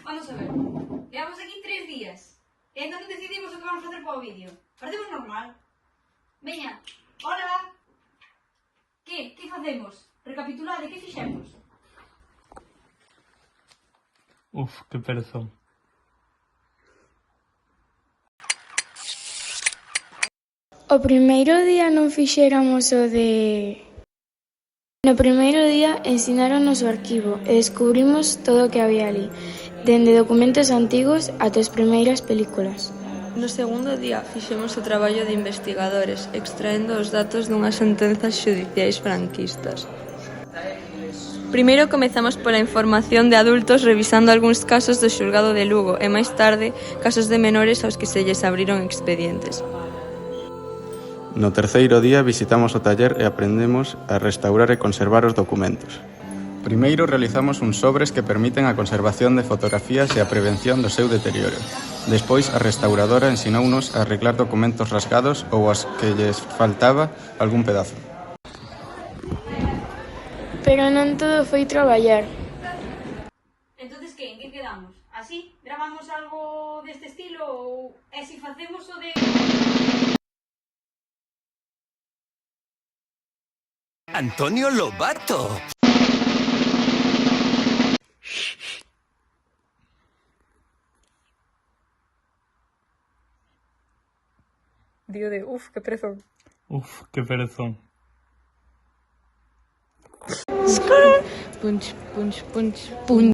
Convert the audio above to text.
Vamos a ver. Llevamos aquí 3 días. E ainda non decidimos o que vamos facer para o vídeo. Parecemos normal. Veña, hola. Que facemos? Recapitulade, que fixemos? Uf, que perezón. O primeiro día non fixéramos o de... No primeiro día ensinaronnos o arquivo e descubrimos todo o que había ali, dende documentos antigos ata as primeiras películas. No segundo día fixemos o traballo de investigadores, extraendo os datos dunhas sentenzas xudiciais franquistas. Primeiro comezamos pola información de adultos revisando algúns casos do xulgado de Lugo e máis tarde casos de menores aos que se lles abriron expedientes. No terceiro día visitamos o taller e aprendemos a restaurar e conservar os documentos. Primeiro realizamos uns sobres que permiten a conservación de fotografías e a prevención do seu deterioro. Despois, a restauradora ensinounos a arreglar documentos rasgados ou aos que lles faltaba algún pedazo. Pero non todo foi traballar. Entonces, que? En que quedamos? Así? Gravamos algo deste estilo? Ou e si facemos o de... Antonio Lobato. Digo de, que perezón. Uf, que perezón. Punch, punch, punch.